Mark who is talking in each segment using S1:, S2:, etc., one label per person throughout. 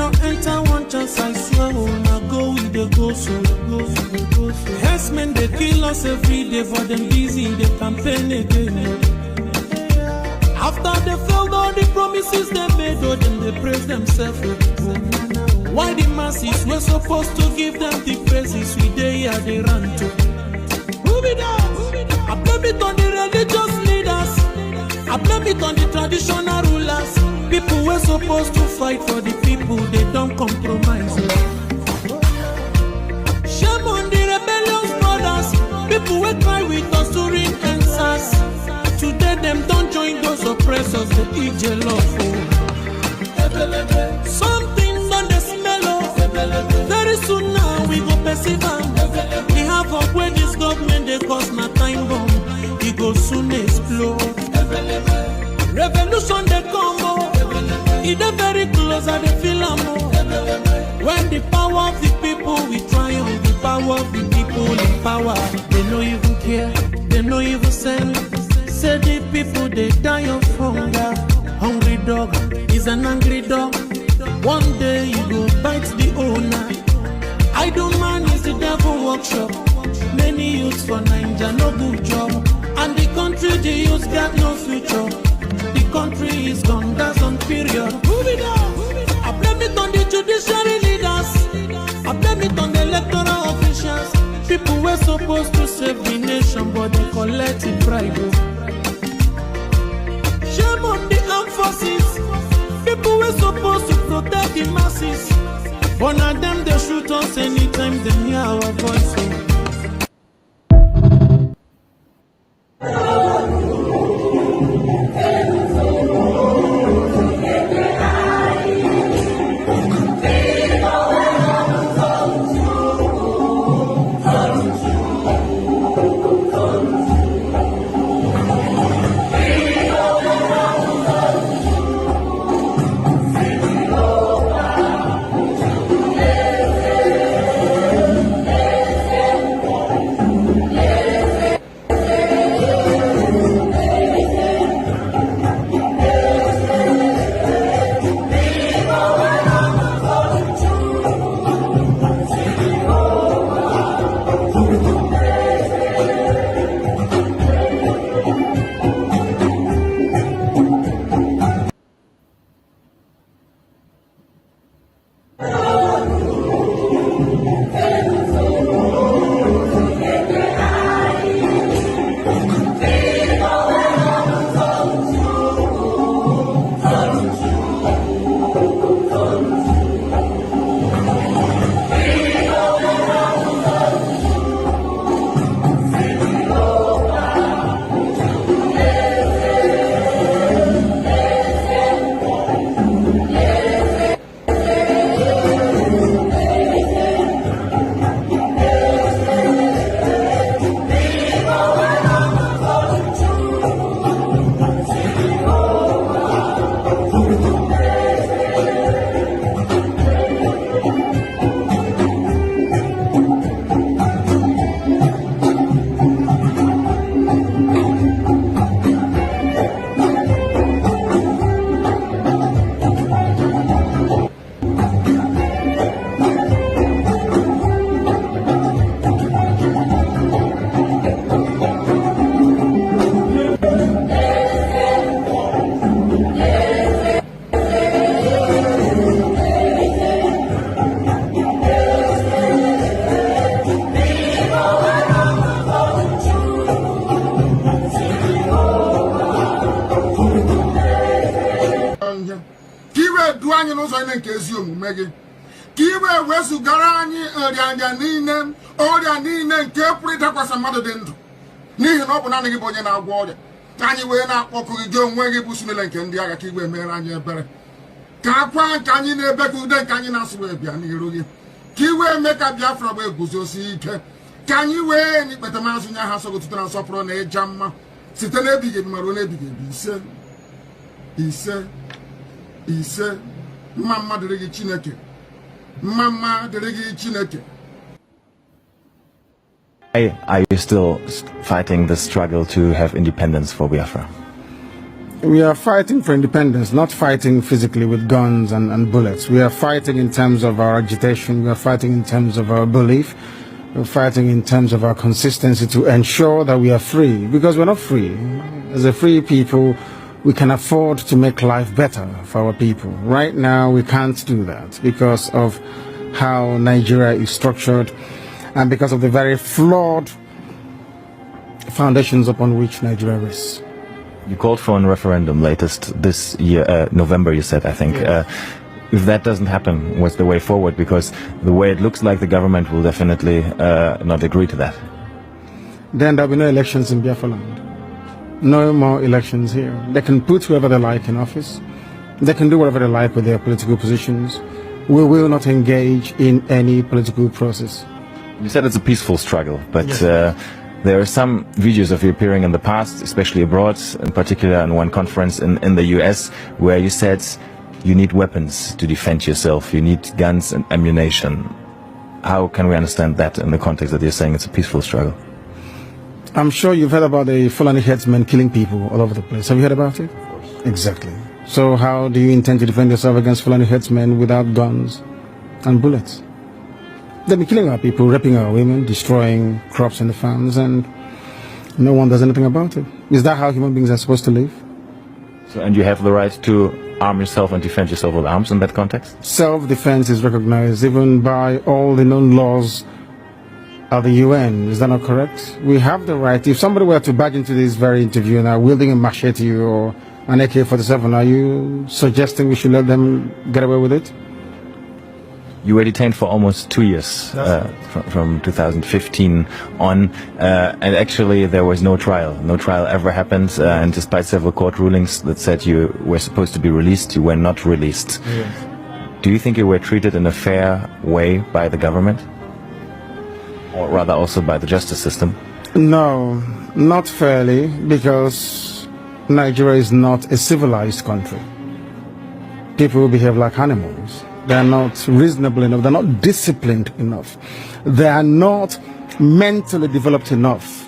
S1: no enter one chance, I swear, oh, now go with the go so. Yes, men, they kill us every day for them busy, they campaign again. After they failed all the promises they made, oh, then they praise themselves. Why the masses were supposed to give them the praises we they here they run to? Move it down. I blame it on the religious leaders. I blame it on the traditional rulers. People were supposed to fight for the people, they don't compromise. Shame on the rebellious brothers. People will cry with us during answers. Today them don't join those oppressors, they eat love. Something on the smell of. Very soon now we go perceive them. We have up where this government they cause my time bomb. It go soon explode. Revolution they come more. It is very close and they feel more. When the power of the people we triumph, the power of the people in power. They no even care, they no even send. Say the people they die of hunger. Hungry dog is an angry dog. One day you go bite the owner. Idle man is the devil workshop. Many youths for Nigeria no good job. And the country the youths got no future. The country is gone, that's on period. Move it down. I blame it on the judiciary leaders. I blame it on the electoral officials. People were supposed to save the nation, but they collect in bribe. Shame on the armed forces. People were supposed to protect the masses. One of them they shoot us anytime they hear our voice.
S2: Kiwe wesu garani anya nine oria nine nke pụrịta kwasa mmadụ dị ndụ n'ihi na ọ bụ naanị gị bụ onye na-agwọ ọrịa ka anyị wee na-akpọkụ gị onwe gị bụ sunele nke ndị agha ka igwe mere anyị ebere ka akwa nke anyị na-ebe ka ude nke anyị na-asụ wee bịa n'iru gị ka iwe mee ka Biafra wee guzosi ike ka anyị wee n'ikpete mazụ nye ha sogotuta na nsọpụrụ na ịja mma site n'ebighị ebi mara n'ebighị ebi ise mma mma dịrị gị Chineke mama dịrị Chineke.
S3: Are you still fighting the struggle to have independence for Biafra? We are fighting for independence, not fighting physically with guns and bullets. We are fighting in terms of our agitation. We are fighting in terms of our belief. We're fighting in terms of our consistency to ensure that we are free, because we're not free. As a free people, we can afford to make life better for our people. Right now, we can't do that because of how Nigeria is structured and because of the very flawed foundations upon which Nigeria rests.
S4: You called for a referendum latest this year, November, you said, I think.
S3: Yes.
S4: If that doesn't happen, what's the way forward? Because the way it looks like the government will definitely not agree to that.
S3: Then there'll be no elections in Biafra land. No more elections here. They can put whoever they like in office. They can do whatever they like with their political positions. We will not engage in any political process.
S4: You said it's a peaceful struggle, but
S3: Yes.
S4: there are some videos of you appearing in the past, especially abroad, in particular in one conference in the US, where you said you need weapons to defend yourself, you need guns and ammunition. How can we understand that in the context that you're saying it's a peaceful struggle?
S3: I'm sure you've heard about the Fulani headsmen killing people all over the place. Have you heard about it? Of course. Exactly. So how do you intend to defend yourself against Fulani headsmen without guns and bullets? They'll be killing our people, raping our women, destroying crops in the farms, and no one does anything about it. Is that how human beings are supposed to live?
S4: So, and you have the right to arm yourself and defend yourself with arms in that context?
S3: Self-defense is recognized even by all the known laws of the UN. Is that not correct? We have the right. If somebody were to barge into this very interview now wielding a machete or an AK-47, are you suggesting we should let them get away with it?
S4: You were detained for almost 2 years, from 2015 on, and actually there was no trial. No trial ever happened, and despite several court rulings that said you were supposed to be released, you were not released.
S3: Yes.
S4: Do you think you were treated in a fair way by the government? Or rather also by the justice system?
S3: No, not fairly, because Nigeria is not a civilized country. People behave like animals. They are not reasonable enough. They're not disciplined enough. They are not mentally developed enough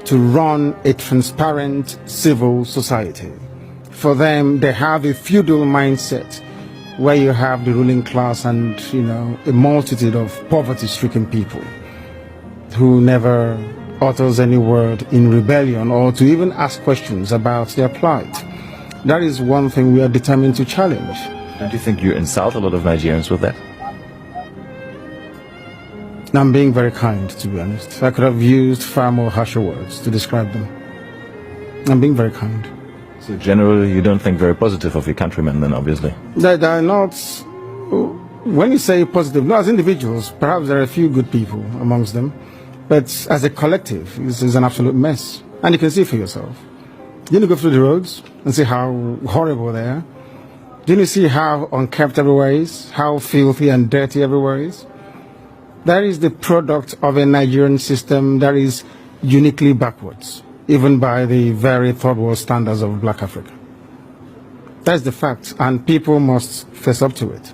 S3: to run a transparent civil society. For them, they have a feudal mindset where you have the ruling class and, a multitude of poverty-stricken people who never utters any word in rebellion or to even ask questions about their plight. That is one thing we are determined to challenge.
S4: Don't you think you insult a lot of Nigerians with that?
S3: I'm being very kind, to be honest. I could have used far more harsher words to describe them. I'm being very kind.
S4: So generally you don't think very positive of your countrymen then, obviously?
S3: They are not... When you say positive, no, as individuals, perhaps there are a few good people amongst them. But as a collective, this is an absolute mess. And you can see for yourself. Didn't you go through the roads and see how horrible they are? Didn't you see how unkempt everywhere is? How filthy and dirty everywhere is? That is the product of a Nigerian system that is uniquely backwards, even by the very third world standards of Black Africa. That's the fact, and people must face up to it.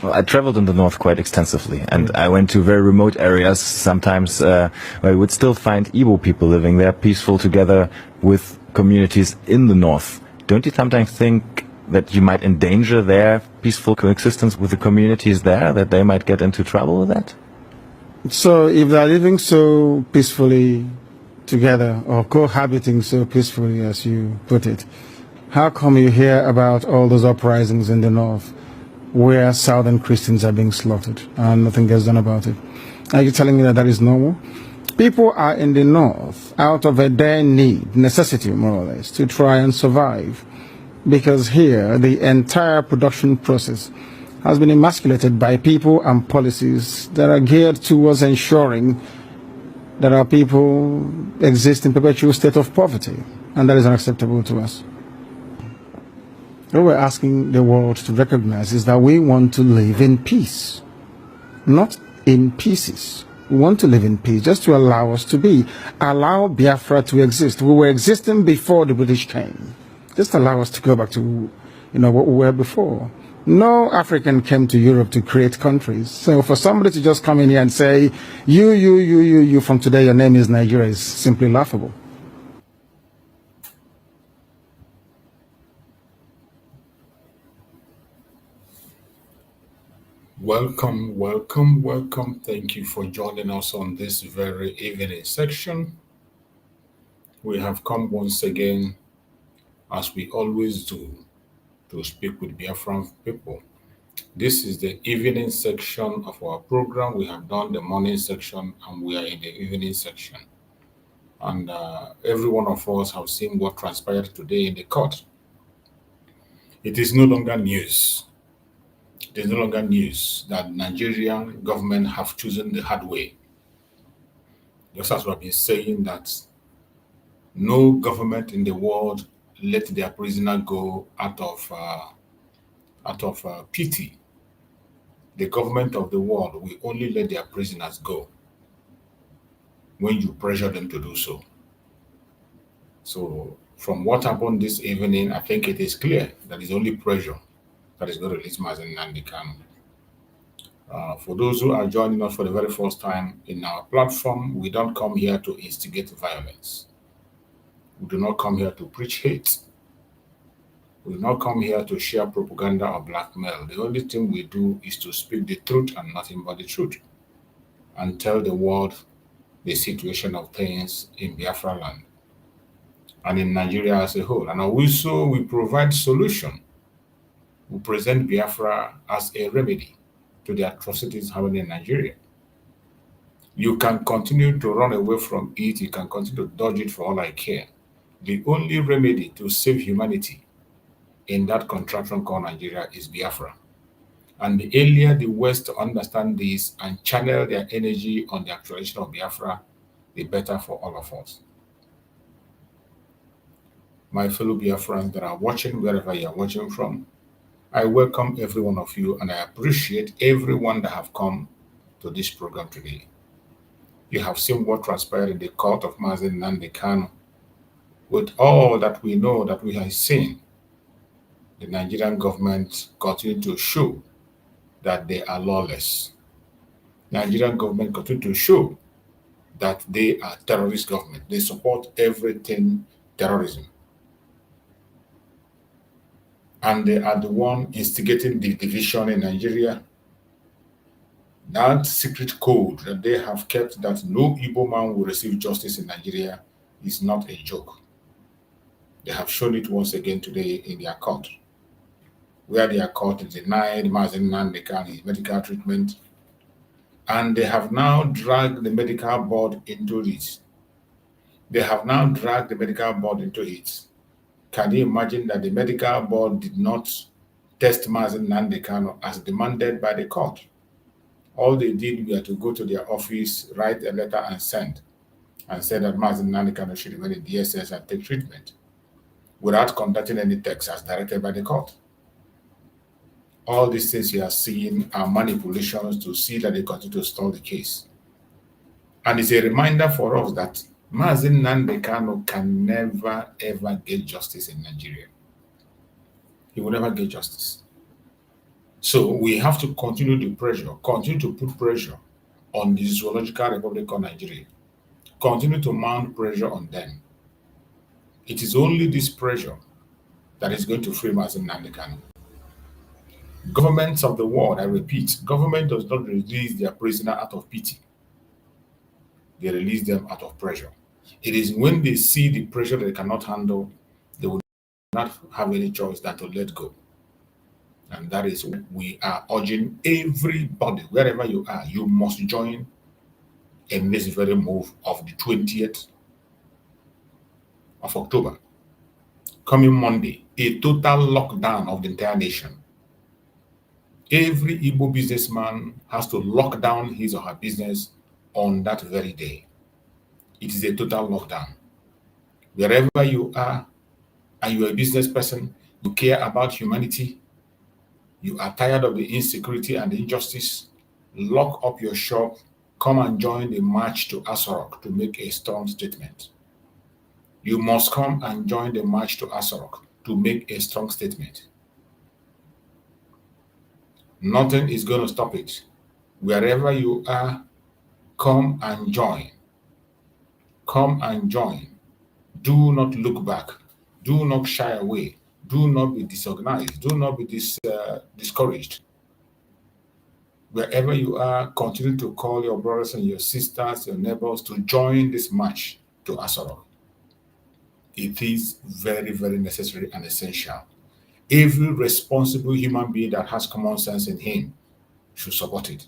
S4: Well, I traveled in the north quite extensively, and I went to very remote areas sometimes where you would still find Igbo people living there, peaceful together with communities in the north. Don't you sometimes think that you might endanger their peaceful coexistence with the communities there, that they might get into trouble with that?
S3: So if they're living so peacefully together, or cohabiting so peacefully as you put it, how come you hear about all those uprisings in the north where southern Christians are being slaughtered and nothing gets done about it? Are you telling me that that is normal? People are in the north out of a dire need, necessity more or less, to try and survive. Because here, the entire production process has been emasculated by people and policies that are geared towards ensuring that our people exist in perpetual state of poverty. And that is unacceptable to us. What we're asking the world to recognize is that we want to live in peace, not in pieces. We want to live in peace, just to allow us to be. Allow Biafra to exist. We were existing before the British came. Just allow us to go back to, what we were before. No African came to Europe to create countries. So for somebody to just come in here and say, you, from today your name is Nigeria, is simply laughable.
S5: Welcome, welcome, welcome. Thank you for joining us on this very evening section. We have come once again, as we always do, to speak with Biafran people. This is the evening section of our program. We have done the morning section and we are in the evening section. And every one of us have seen what transpired today in the court. It is no longer news. It is no longer news that Nigerian government have chosen the hard way. Just as we have been saying that no government in the world let their prisoner go out of pity. The government of the world will only let their prisoners go when you pressure them to do so. So from what happened this evening, I think it is clear that it's only pressure that is going to release Mazi Nnamdi Kanu. For those who are joining us for the very first time in our platform, we don't come here to instigate violence. We do not come here to preach hate. We do not come here to share propaganda or blackmail. The only thing we do is to speak the truth and nothing but the truth, and tell the world the situation of things in Biafra land and in Nigeria as a whole. And also we provide solution. We present Biafra as a remedy to the atrocities happening in Nigeria. You can continue to run away from it. You can continue to dodge it for all I care. The only remedy to save humanity in that contraption called Nigeria is Biafra. And the earlier the West understand this and channel their energy on the actualization of Biafra, the better for all of us. My fellow Biafrans that are watching, wherever you are watching from, I welcome every one of you and I appreciate everyone that have come to this program today. You have seen what transpired in the court of Mazi Nnamdi Kanu. With all that we know that we have seen, the Nigerian government continue to show that they are lawless. Nigerian government continue to show that they are terrorist government. They support everything terrorism. And they are the one instigating the division in Nigeria. That secret code that they have kept that no Igbo man will receive justice in Nigeria is not a joke. They have shown it once again today in their court, where their court denied Mazi Nnamdi Kanu medical treatment, and they have now dragged the medical board into it. They have now dragged the medical board into it. Can you imagine that the medical board did not test Mazi Nnamdi Kanu as demanded by the court? All they did was to go to their office, write a letter and send, and say that Mazi Nnamdi Kanu should remain in DSS and take treatment, without conducting any tests as directed by the court. All these things you are seeing are manipulations to see that they continue to stall the case. And it's a reminder for us that Mazi Nnamdi Kanu can never ever get justice in Nigeria. He will never get justice. So we have to continue the pressure, continue to put pressure on the Zoological Republic of Nigeria, continue to mount pressure on them. It is only this pressure that is going to free Mazi Nnamdi Kanu. Governments of the world, I repeat, government does not release their prisoner out of pity. They release them out of pressure. It is when they see the pressure that they cannot handle, they will not have any choice than to let go. And that is what we are urging everybody, wherever you are, you must join in this very move of the 20th of October. Coming Monday, a total lockdown of the entire nation. Every Igbo businessman has to lock down his or her business on that very day. It is a total lockdown. Wherever you are, and you are a business person, you care about humanity, you are tired of the insecurity and the injustice, lock up your shop, come and join the march to Asorok to make a strong statement. You must come and join the march to Asorok to make a strong statement. Nothing is going to stop it. Wherever you are, come and join. Come and join. Do not look back. Do not shy away. Do not be disorganized. Do not be discouraged. Wherever you are, continue to call your brothers and your sisters, your neighbors to join this march to Asoro. It is very, very necessary and essential. Every responsible human being that has common sense in him should support it.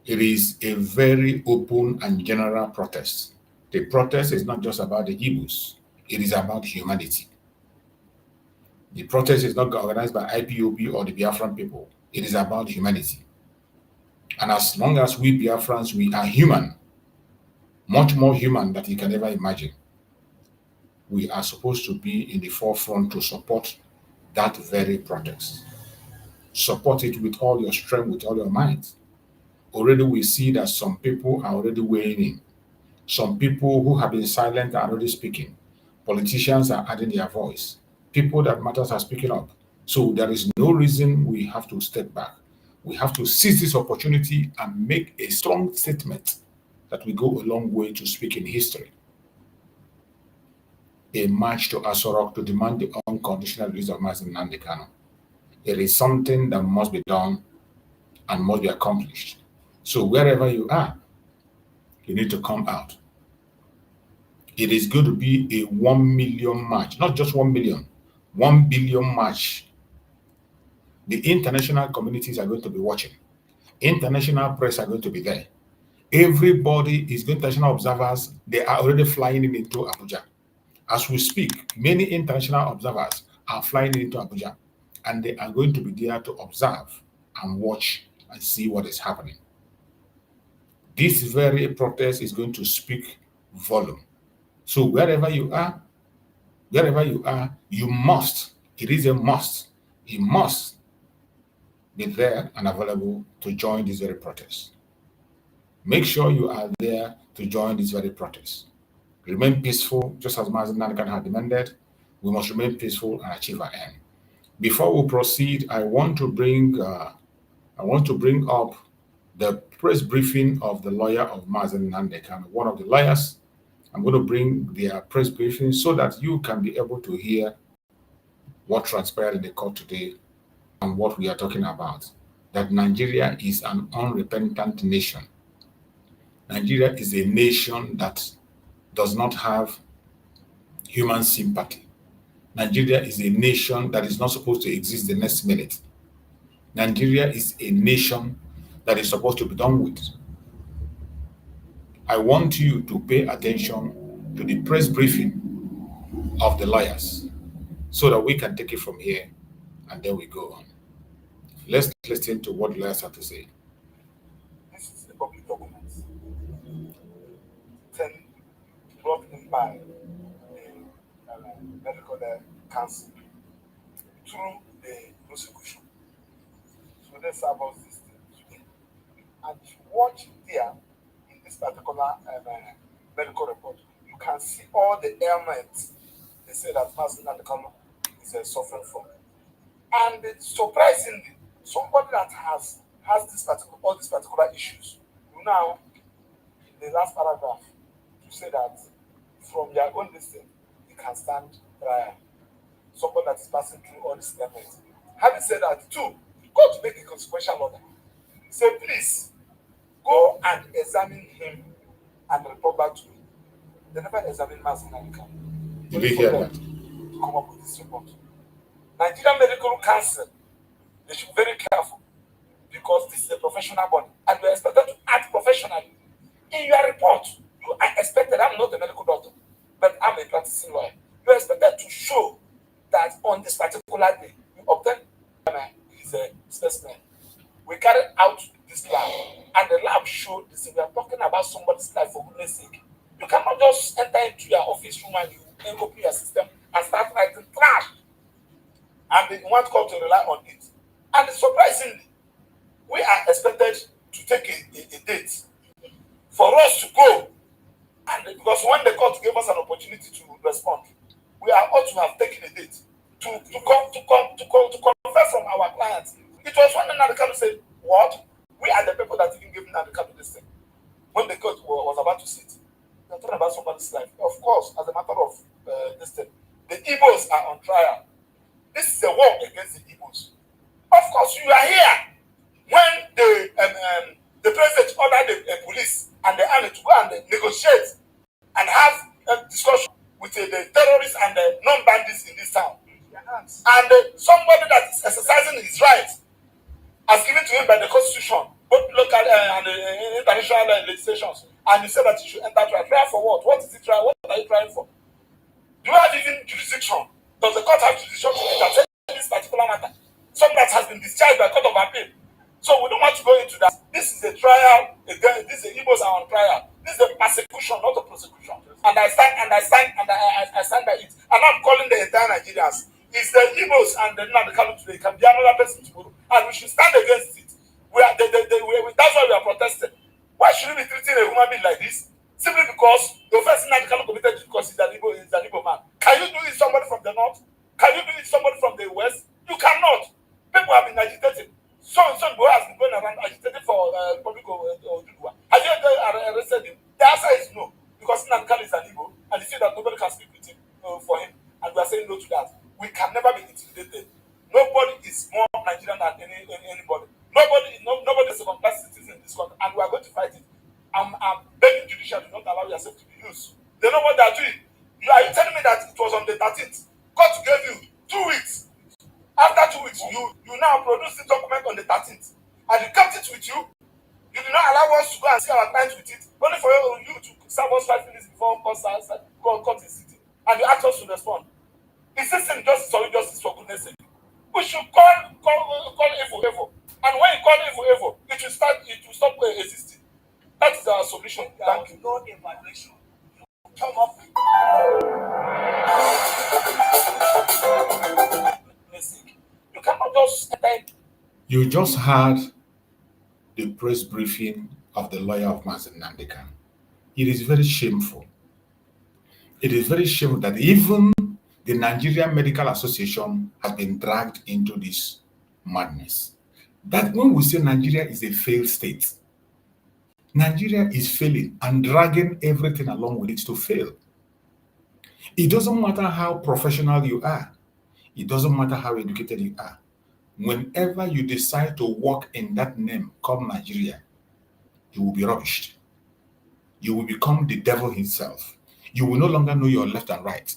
S5: It is a very open and general protest. The protest is not just about the Igbos, it is about humanity. The protest is not organized by IPOB or the Biafran people. It is about humanity. And as long as we Biafrans, we are human, much more human than you can ever imagine, we are supposed to be in the forefront to support that very protest. Support it with all your strength, with all your might. Already we see that some people are already weighing in. Some people who have been silent are already speaking. Politicians are adding their voice. People that matters are speaking up. So there is no reason we have to step back. We have to seize this opportunity and make a strong statement that we go a long way to speak in history. A march to Asorok to demand the unconditional release of Mazi Nnamdi Kanu. It is something that must be done and must be accomplished. So wherever you are, you need to come out. It is going to be a 1 million march, not just 1 million, 1 billion march. The international communities are going to be watching. International press are going to be there. Everybody is going, international observers, they are already flying into Abuja. As we speak, many international observers are flying into Abuja, and they are going to be there to observe and watch and see what is happening. This very protest is going to speak volume. So wherever you are, you must, it is a must, you must be there and available to join this very protest. Make sure you are there to join this very protest. Remain peaceful, just as Mazi Nnamdi Kanu had demanded. We must remain peaceful and achieve our end. Before we proceed, I want to bring up the press briefing of the lawyer of Mazi Nnamdi Kanu, one of the lawyers. I'm going to bring their press briefing so that you can be able to hear what transpired in the court today and what we are talking about. That Nigeria is an unrepentant nation. Nigeria is a nation that does not have human sympathy. Nigeria is a nation that is not supposed to exist the next minute. Nigeria is a nation that is supposed to be done with. I want you to pay attention to the press briefing of the lawyers so that we can take it from here and then we go on. Let's listen to what the lawyers have to say.
S6: This is a public document. 10 brought in by the medical council through the prosecution. So they serve us this thing today. And if you watch there in this particular medical report, you can see all the ailments they say that Mazi Nnamdi Kanu is suffering from. And surprisingly, somebody that has all these particular issues, you now, in the last paragraph, to say that from their own listing, you can stand trial. Somebody that is passing through all these elements. Having said that, too, go to make a consequential order. Say, please, go and examine him and report back to me. They never examined Mazi Nnamdi Kanu.
S5: Did you hear that?
S6: To come up with this report. Nigerian Medical Council, they should be very careful because this is a professional body and we are expected to act professionally. In your report, you are expected, I'm not a medical doctor, but I'm a practicing lawyer. You are expected to show that on this particular day, you obtained his specimen. We carried out this lab and the lab showed this. We are talking about somebody's life for goodness sake. You cannot just enter into your office room and you open your system and start writing trash. And they want God to rely on it. And surprisingly, we are expected to take a date for us to go. And because when the court gave us an opportunity to respond, we are ought to have taken a date to confess from our clients. It was when Nnamdi Kanu said, what? We are the people that even gave Nnamdi Kanu this thing. When the court was about to sit, they are talking about somebody's life. Of course, as a matter of this thing, the Igbos are on trial. This is a war against the Igbos. Of course, you are here when the president ordered the police and the army to go and negotiate and have a discussion with the terrorists and the non-bandits in this town. And somebody that is exercising his rights as given to him by the constitution, both local and international legislations, and you said that you should enter trial. Trial for what? What is it trial? What are you trying for? Do you have even jurisdiction? Does the court have jurisdiction to entertain this particular matter? Something that has been discharged by court of appeal. So we don't want to go into that. This is a trial. Again, this is the Igbos are on trial. This is a persecution, not a prosecution. And I stand by it. And I'm calling the entire Nigerians. It's the Igbos and the Nnamdi Kanu today. It can be another person tomorrow. And we should stand against it. That's why we are protesting. Why should we be treating a human being like this? Simply because the offense Nnamdi Kanu committed because he's an Igbo man. Can you do it to somebody from the north? Can you do it to somebody from the west? You cannot. People have been agitated. So has been going around agitated for public Oduduwa. Have you ever arrested him? The answer is no. Because Nnamdi Kanu is an Igbo and he said that nobody can speak with him for him. And we are saying no to that. We can never be intimidated. Nobody is more Nigerian than anybody. Nobody is a second-class citizen in this country, and we are going to fight it. I'm begging judiciary to not allow yourself to be used. They know what they are doing. Are you telling me that it was on the 13th? God gave you 2 weeks. After 2 weeks, you now produce the document on the 13th, and you kept it with you. You did not allow us to go and see our clients with it, only for you to serve us 5 minutes before court is sitting, and you ask us to respond. Is this injustice or injustice, for goodness sake? We should call evil. And when you call evil, it will stop existing. That is our solution. Thank you. No evaluation. You come up with you cannot just
S5: You just heard the press briefing of the lawyer of Mazi Nnamdi Kanu. It is very shameful. It is very shameful that even the Nigerian Medical Association has been dragged into this madness. That when we say Nigeria is a failed state, Nigeria is failing and dragging everything along with it to fail. It doesn't matter how professional you are. It doesn't matter how educated you are. Whenever you decide to walk in that name called Nigeria, you will be rubbished. You will become the devil himself. You will no longer know your left and right.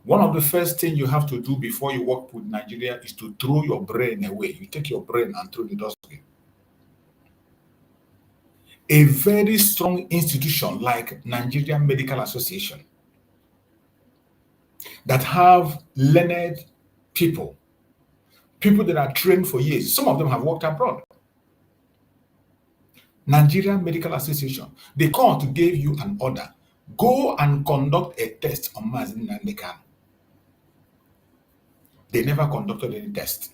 S5: One of the first things you have to do before you work with Nigeria is to throw your brain away. You take your brain and throw the dustbin. A very strong institution like Nigerian Medical Association that have learned people that are trained for years. Some of them have worked abroad. Nigerian Medical Association, the court gave you an order. Go and conduct a test on Mazi Nnamdi Kanu. They never conducted any test.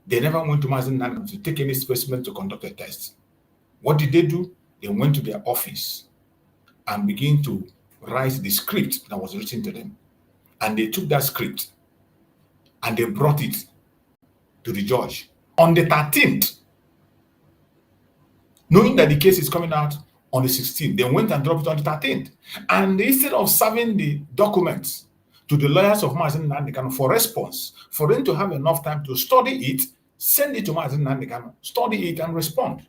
S5: They never went to Mazi Nnamdi to take any specimen to conduct a test. What did they do? They went to their office and began to write the script that was written to them. And they took that script and they brought it to the judge on the 13th, knowing that the case is coming out on the 16th. They went and dropped it on the 13th. And instead of serving the documents to the lawyers of Mazi Nnamdi Kanu for response, for them to have enough time to study it, send it to Mazi Nnamdi Kanu, study it and respond.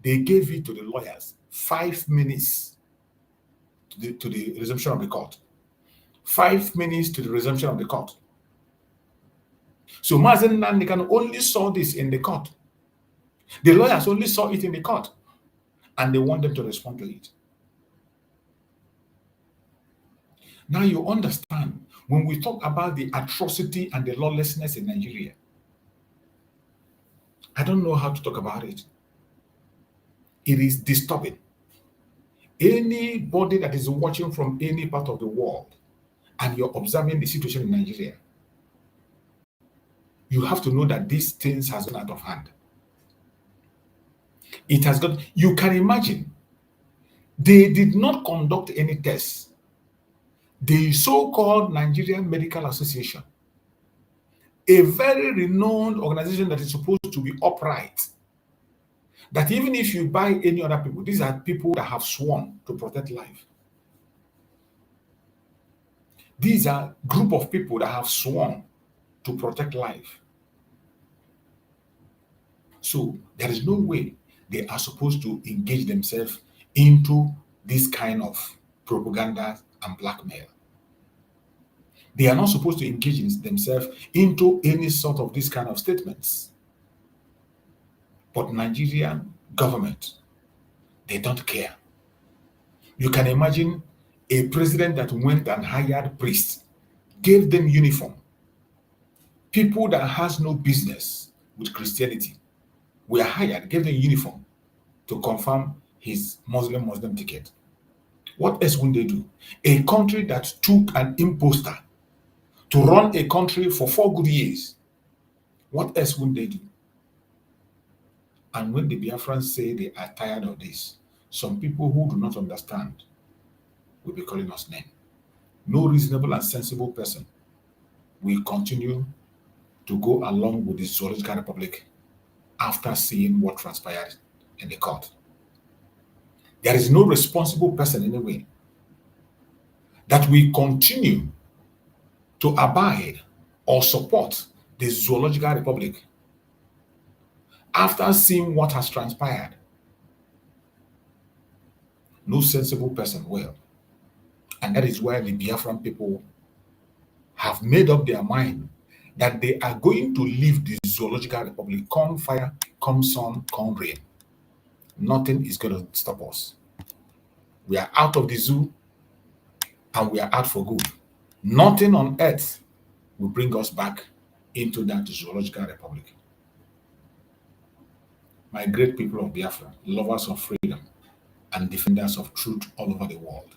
S5: They gave it to the lawyers 5 minutes to the resumption of the court. 5 minutes to the resumption of the court. So Mazi Nnamdi Kanu only saw this in the court. The lawyers only saw it in the court. And they want them to respond to it. Now you understand, when we talk about the atrocity and the lawlessness in Nigeria, I don't know how to talk about it. It is disturbing. Anybody that is watching from any part of the world and you're observing the situation in Nigeria, you have to know that these things has gone out of hand. It has got, you can imagine, they did not conduct any tests. The so-called Nigerian Medical Association, a very renowned organization that is supposed to be upright, that even if you buy any other people, these are people that have sworn to protect life. These are a group of people that have sworn to protect life. So there is no way they are supposed to engage themselves into this kind of propaganda and blackmail. They are not supposed to engage themselves into any sort of this kind of statements. But Nigerian government, they don't care. You can imagine a president that went and hired priests, gave them uniform. People that has no business with Christianity were hired, gave them uniform to confirm his Muslim ticket. What else would they do? A country that took an imposter to run a country for 4 good years. What else would they do? And when the Biafrans say they are tired of this, some people who do not understand will be calling us names. No reasonable and sensible person will continue to go along with the Zoological Republic after seeing what transpired in the court. There is no responsible person anyway that will continue to abide or support the Zoological Republic after seeing what has transpired. No sensible person will. And that is why the Biafran people have made up their mind that they are going to leave the Zoological Republic, come fire, come sun, come rain. Nothing is going to stop us. We are out of the zoo and we are out for good. Nothing on earth will bring us back into that Zoological Republic. My great people of Biafra, lovers of freedom and defenders of truth all over the world.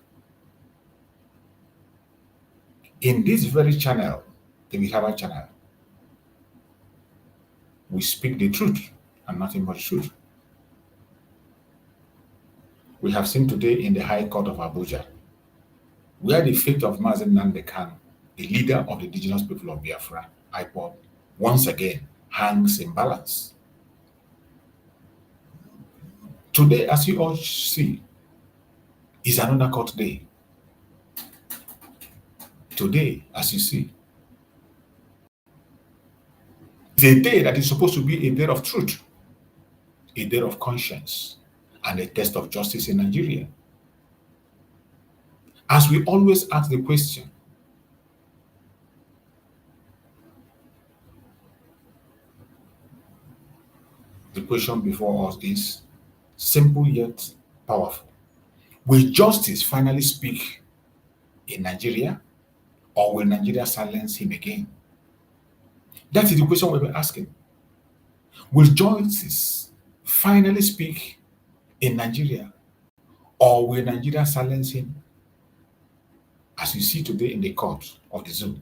S5: In this very channel, the Bihara channel, we speak the truth and nothing but truth. We have seen today in the High Court of Abuja, where the fate of Mazi Nnamdi Kanu, the leader of the Indigenous People of Biafra, IPOB, once again hangs in balance. Today, as you all see, is another court day. Today, as you see, is a day that is supposed to be a day of truth, a day of conscience, and a test of justice in Nigeria. As we always ask the question, the question before us is simple yet powerful. Will justice finally speak in Nigeria, or will Nigeria silence him again? That is the question we'll be asking. Will justice finally speak in Nigeria, or will Nigeria silence him? As you see today in the court of the zoo,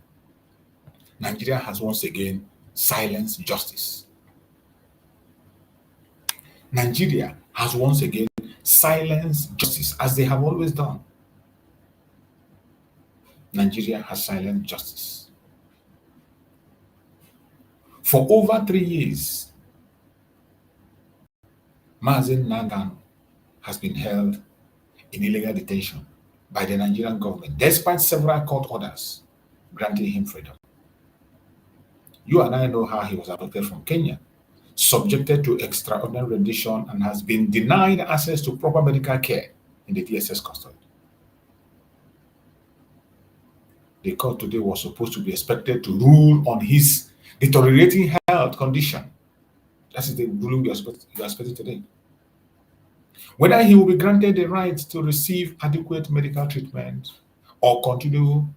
S5: Nigeria has once again silenced justice. Nigeria has once again silenced justice, as they have always done. Nigeria has silenced justice. For over 3 years, Mazi Nnamdi Kanu has been held in illegal detention by the Nigerian government, despite several court orders granting him freedom. You and I know how he was abducted from Kenya, subjected to extraordinary rendition, and has been denied access to proper medical care in the DSS custody. The court today was supposed to be expected to rule on his deteriorating health condition. That is the ruling you are expecting today. Whether he will be granted the right to receive adequate medical treatment or continue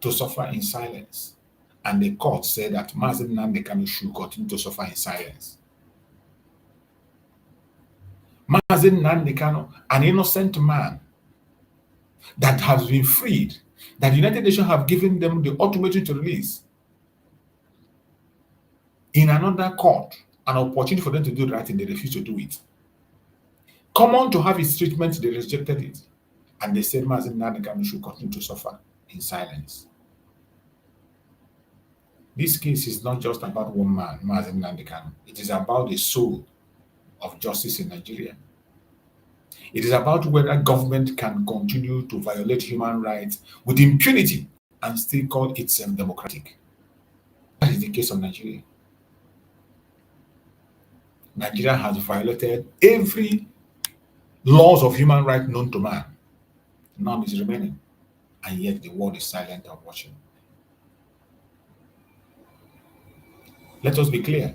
S5: to suffer in silence. And the court said that Mazi Nnamdi Kanu should continue to suffer in silence. Mazi Nnamdi Kanu, an innocent man that has been freed, that the United Nations have given them the ultimatum to release, in another court, an opportunity for them to do the right thing, they refuse to do it. Come on to have his treatment, they rejected it. And they said Mazi Nnamdi Kanu should continue to suffer in silence. This case is not just about one man, Mazi Nnamdi Kanu. It is about the soul of justice in Nigeria. It is about whether government can continue to violate human rights with impunity and still call itself democratic. That is the case of Nigeria. Nigeria has violated every laws of human rights known to man. None is remaining. And yet the world is silent and watching. Let us be clear.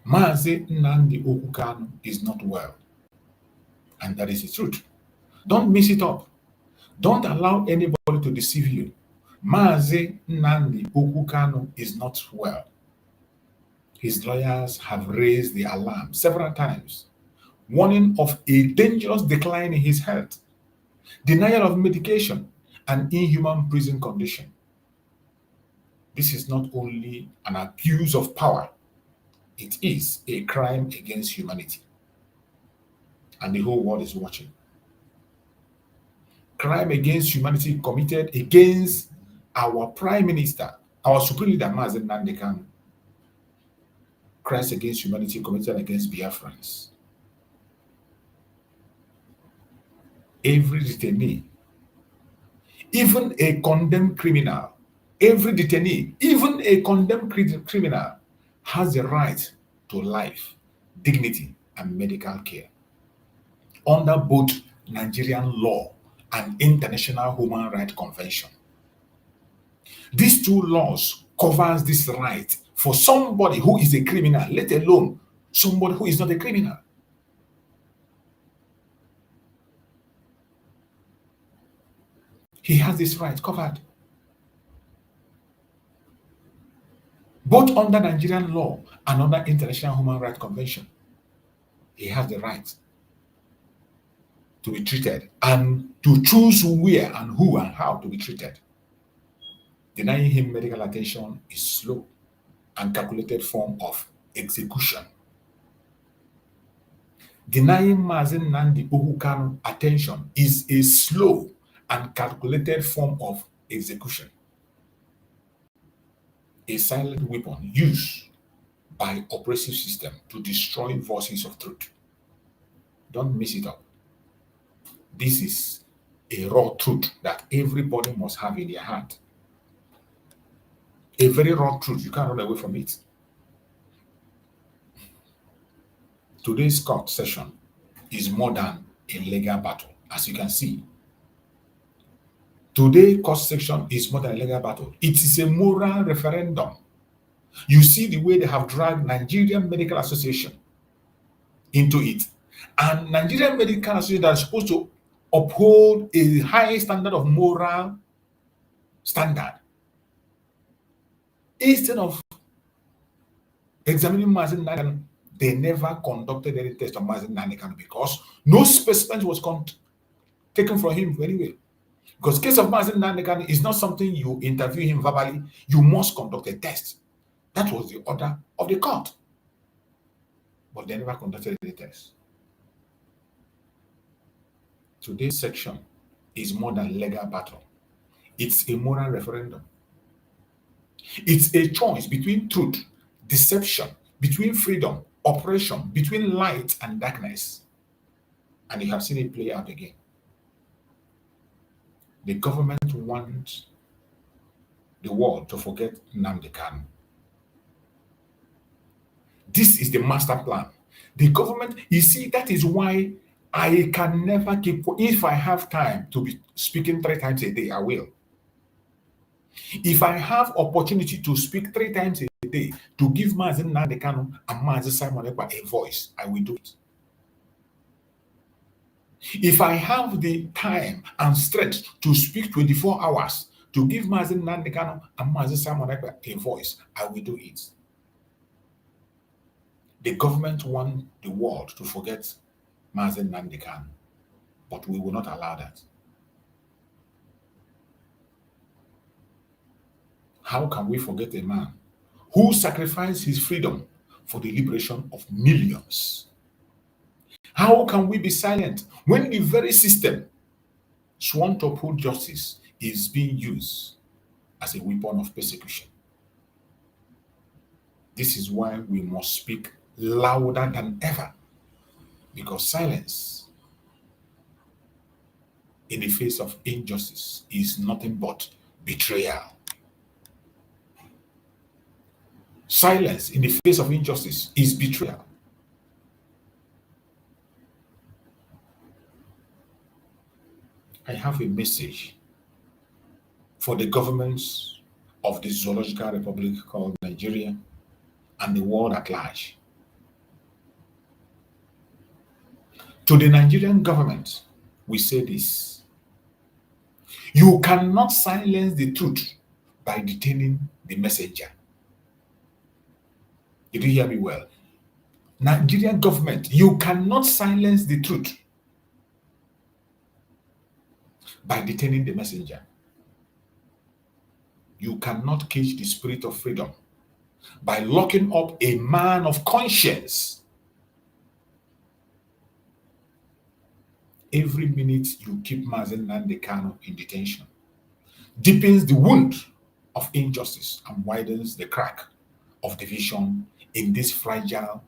S5: Mazi Nnamdi Kanu is not well. And that is the truth. Don't mix it up. Don't allow anybody to deceive you. Mazi Nnamdi Kanu is not well. His lawyers have raised the alarm several times, warning of a dangerous decline in his health, denial of medication, and inhuman prison condition. This is not only an abuse of power, it is a crime against humanity. And the whole world is watching. Crime against humanity committed against our Prime Minister, our Supreme Leader, Mazi Nnamdi Kanu. Crimes against humanity committed against Biafrans. Every detainee, even a condemned criminal, every detainee, even a condemned criminal, has the right to life, dignity, and medical care under both Nigerian law and International Human Rights Convention. These two laws covers this right for somebody who is a criminal, let alone somebody who is not a criminal. He has this right covered. Both under Nigerian law and under International Human Rights Convention, he has the right to be treated and to choose where and who and how to be treated. Denying him medical attention is slow and calculated form of execution. Denying Mazi Nnamdi Kanu attention is a slow and calculated form of execution. A silent weapon used by oppressive system to destroy voices of truth. Don't mix it up. This is a raw truth that everybody must have in their heart. A very raw truth. You can't run away from it. Today's court session is more than a legal battle, as you can see. Today's court session is more than a legal battle. It is a moral referendum. You see the way they have dragged Nigerian Medical Association into it. And Nigerian Medical Association that is supposed to uphold a high standard of moral standard. Instead of examining Mazi Nnamdi Kanu, they never conducted any test on Mazi Nnamdi Kanu because no specimen was taken from him anyway. Because case of Mazi Nnamdi Kanu is not something you interview him verbally, you must conduct a test. That was the order of the court. But they never conducted any test. Today's section is more than legal battle. It's a moral referendum. It's a choice between truth, deception, between freedom, oppression, between light and darkness. And you have seen it play out again. The government wants the world to forget Nnamdi Kanu. This is the master plan. The government, you see, that is why I can never keep, if I have time to be speaking 3 times a day, I will. If I have opportunity to speak 3 times a day to give Mazi Nnamdi Kanu and Mazi Simon Ekpa a voice, I will do it. If I have the time and strength to speak 24 hours to give Mazi Nnamdi Kanu and Mazi Simon Ekpa a voice, I will do it. The government wants the world to forget Mazi Nnamdi Kanu, but we will not allow that. How can we forget a man who sacrificed his freedom for the liberation of millions? How can we be silent when the very system sworn to uphold justice is being used as a weapon of persecution? This is why we must speak louder than ever, because silence in the face of injustice is nothing but betrayal. Silence in the face of injustice is betrayal. I have a message for the governments of the zoological republic called Nigeria and the world at large. To the Nigerian government, we say this: you cannot silence the truth by detaining the messenger. Did you hear me well? Nigerian government, you cannot silence the truth by detaining the messenger. You cannot cage the spirit of freedom by locking up a man of conscience. Every minute you keep Mazi Nnamdi Kanu in detention deepens the wound of injustice and widens the crack of division in this fragile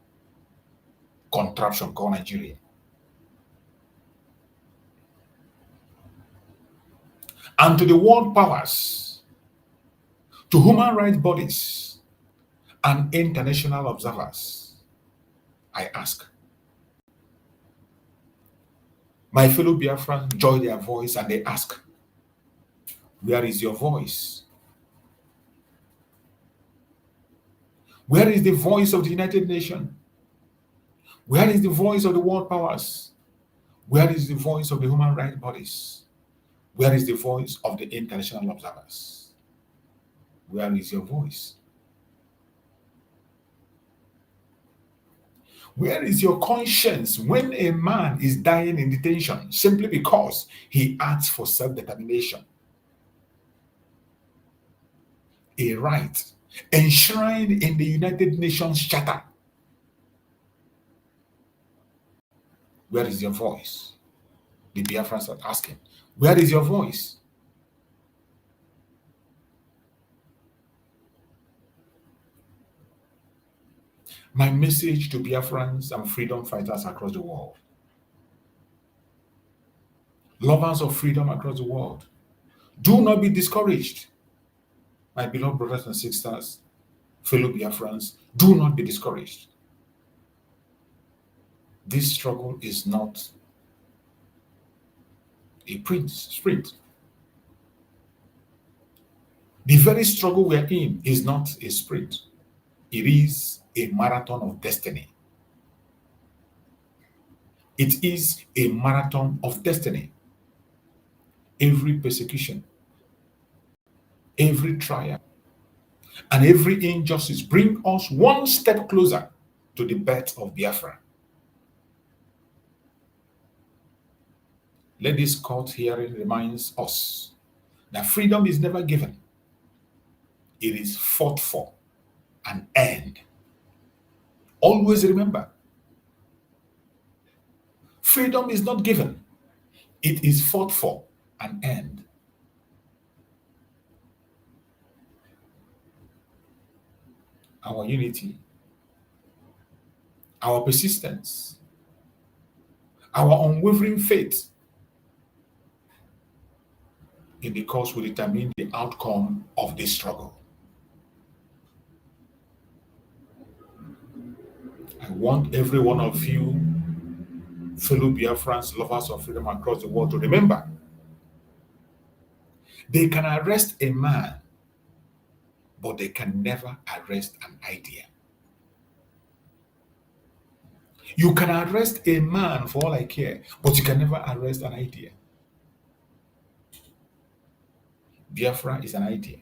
S5: contraption called Nigeria. And to the world powers, to human rights bodies and international observers, I ask, my fellow Biafrans join their voice and they ask, where is your voice? Where is the voice of the United Nations? Where is the voice of the world powers? Where is the voice of the human rights bodies? Where is the voice of the international observers? Where is your voice? Where is your conscience when a man is dying in detention simply because he asks for self-determination? A right enshrined in the United Nations Charter. Where is your voice? The Biafrans are asking, where is your voice? My message to Biafrans and freedom fighters across the world, lovers of freedom across the world, do not be discouraged. My beloved brothers and sisters, fellow Biafrans, do not be discouraged. This struggle is not a sprint. The very struggle we are in is not a sprint. It is a marathon of destiny. It is a marathon of destiny. Every persecution, every trial, and every injustice bring us one step closer to the birth of Biafra. Let this court hearing reminds us that freedom is never given. It is fought for and earned. Always remember, freedom is not given. It is fought for and earned. Our unity, our persistence, our unwavering faith in the cause will determine the outcome of this struggle. I want every one of you, fellow Biafrans, lovers of freedom across the world, to remember, they can arrest a man, but they can never arrest an idea. You can arrest a man for all I care, but you can never arrest an idea. Biafra is an idea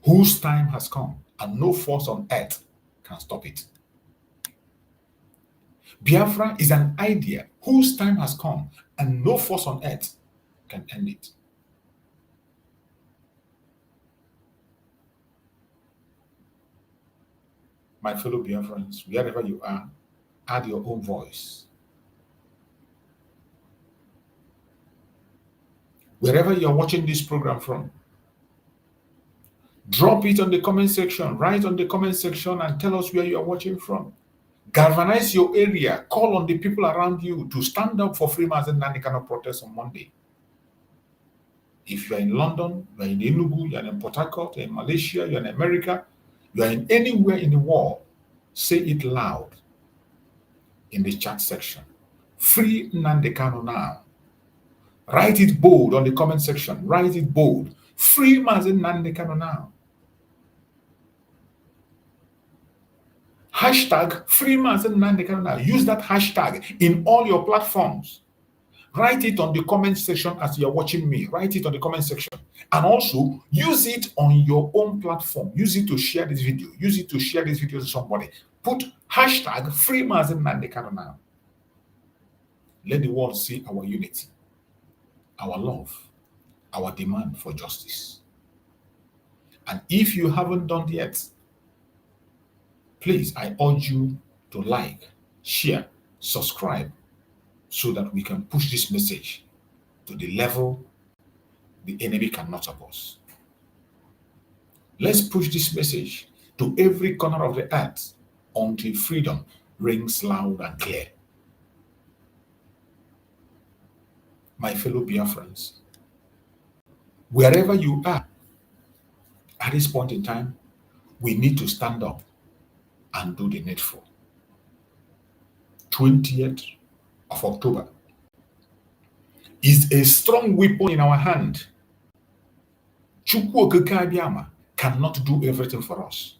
S5: whose time has come, and no force on earth can stop it. Biafra is an idea whose time has come, and no force on earth can end it. My fellow Biafrans, wherever you are, add your own voice. Wherever you're watching this program from, drop it on the comment section. Write on the comment section and tell us where you are watching from. Galvanize your area. Call on the people around you to stand up for free Mazi Nnamdi Kanu protest on Monday. If you're in London, you're in Enugu, you're in Port Harcourt, you're in Malaysia, you're in America, You are in anywhere in the world, say it loud in the chat section. Free Nnamdi Kanu now. Write it bold on the comment section. Write it bold. Free Mazi Nnamdi Kanu now. Hashtag free Mazi Nnamdi Kanu now. Use that hashtag in all your platforms. Write it on the comment section as you're watching me. Write it on the comment section. And also use it on your own platform. Use it to share this video. Use it to share this video to somebody. Put hashtag free Mazi Nnamdi Kanu now. Let the world see our unity, our love, our demand for justice. And if you haven't done yet, please, I urge you to like, share, subscribe, so that we can push this message to the level the enemy cannot oppose. Let's push this message to every corner of the earth until freedom rings loud and clear. My fellow Biafrans, wherever you are at this point in time, we need to stand up and do the needful. 20th of October is a strong weapon in our hand. Chukwu Okike Abiama cannot do everything for us.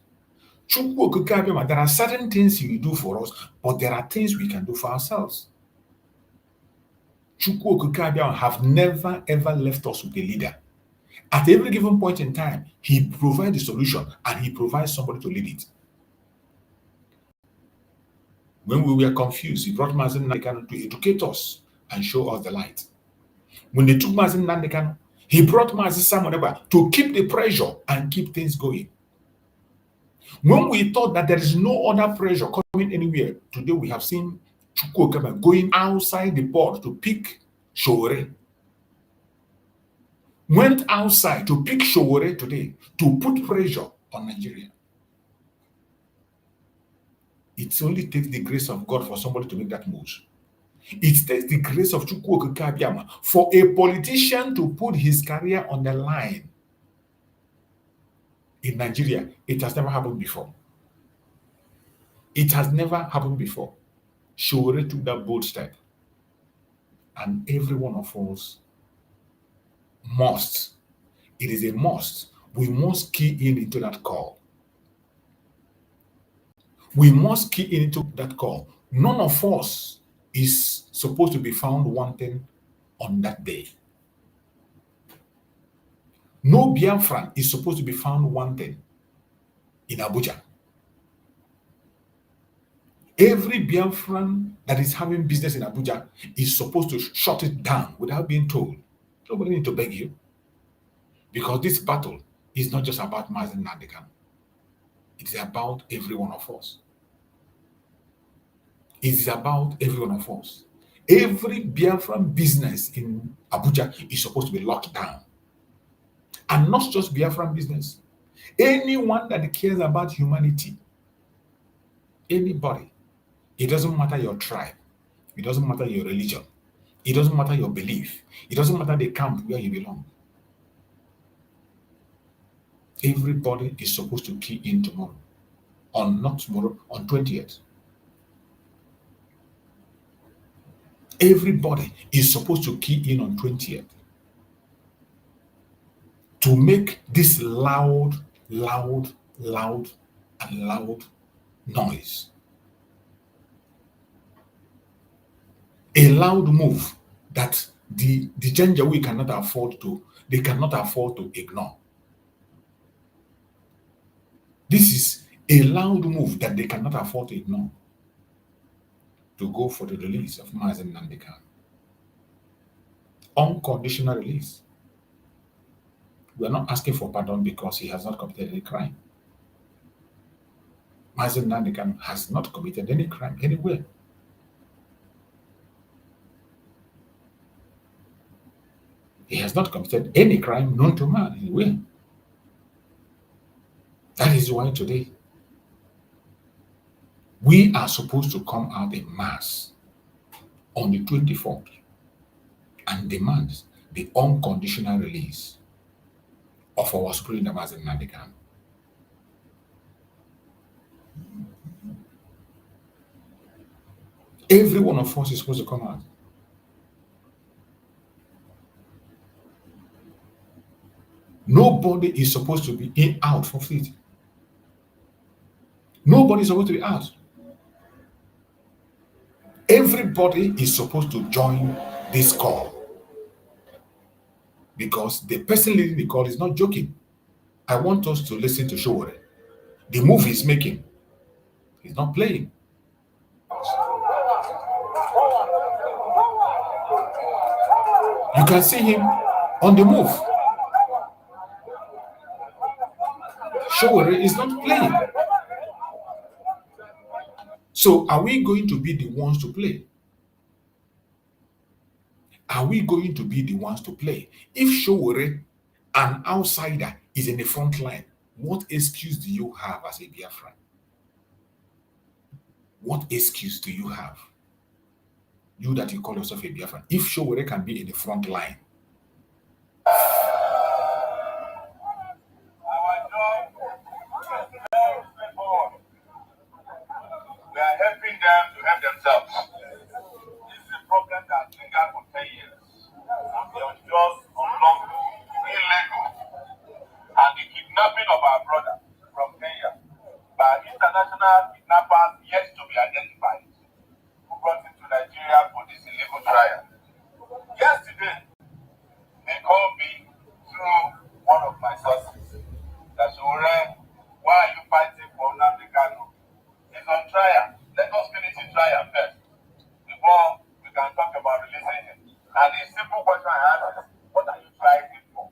S5: Chukwu Okike Abiama, there are certain things he will do for us, but there are things we can do for ourselves. Chukwu Okike Abiama have never ever left us with a leader. At every given point in time, he provides the solution and he provides somebody to lead it. When we were confused, he brought Mazi Nnamdi Kanu to educate us and show us the light. When they took Mazi Nnamdi Kanu, he brought Mazi Samoneba to keep the pressure and keep things going. When we thought that there is no other pressure coming anywhere, today we have seen Chukwu Okike going outside the board to pick Showore. Went outside to pick Showore today to put pressure on Nigeria. It only takes the grace of God for somebody to make that move. It takes the grace of Chukwu Okike Abiama for a politician to put his career on the line. In Nigeria, it has never happened before. It has never happened before. Showore took that bold step. And every one of us must. It is a must. We must key in into that call. We must key into that call. None of us is supposed to be found wanting on that day. No Biafran is supposed to be found wanting in Abuja. Every Biafran that is having business in Abuja is supposed to shut it down without being told. Nobody needs to beg you. Because this battle is not just about Mazi Nnamdi Kanu. It is about every one of us. It is about every one of us. Every Biafran business in Abuja is supposed to be locked down. And not just Biafran business. Anyone that cares about humanity, anybody, it doesn't matter your tribe, it doesn't matter your religion, it doesn't matter your belief, it doesn't matter the camp where you belong. Everybody is supposed to key in tomorrow. Not tomorrow, on 20th. Everybody is supposed to key in on 20th to make this loud noise. A loud move that the Janjaweed cannot afford to ignore. This is a loud move that they cannot afford to ignore. To go for the release of Mazi Nnamdi Kanu. Unconditional release. We are not asking for pardon because he has not committed any crime. Mazi Nnamdi Kanu has not committed any crime anywhere. He has not committed any crime known to man anywhere. That is why today we are supposed to come out in mass on the 24th and demand the unconditional release of our Supreme Leader Mazi Nnamdi Kanu. Every one of us is supposed to come out. Nobody is supposed to be out for free. Nobody is supposed to be out. Everybody is supposed to join this call because the person leading the call is not joking. I want us to listen to Showore. The move he's making, he's not playing. You can see him on the move. Showore is not playing. So are we going to be the ones to play? Are we going to be the ones to play? If Showore, an outsider, is in the front line, what excuse do you have as a Biafran? What excuse do you have? You that you call yourself a Biafran. If Showore can be in the front line.
S6: We are helping them to help themselves. This is a problem that has been going for 10 years. The unjust, unlawful, illegal, and the kidnapping of our brother from Kenya by international kidnappers yet to be identified, who brought him to Nigeria for this illegal trial. Yesterday, they called me through one of my sources that why are you fighting for Nnamdi Kanu? He's on trial. Let us finish the trial first before we can talk about releasing him. And the simple question I ask is, what are you trying him for?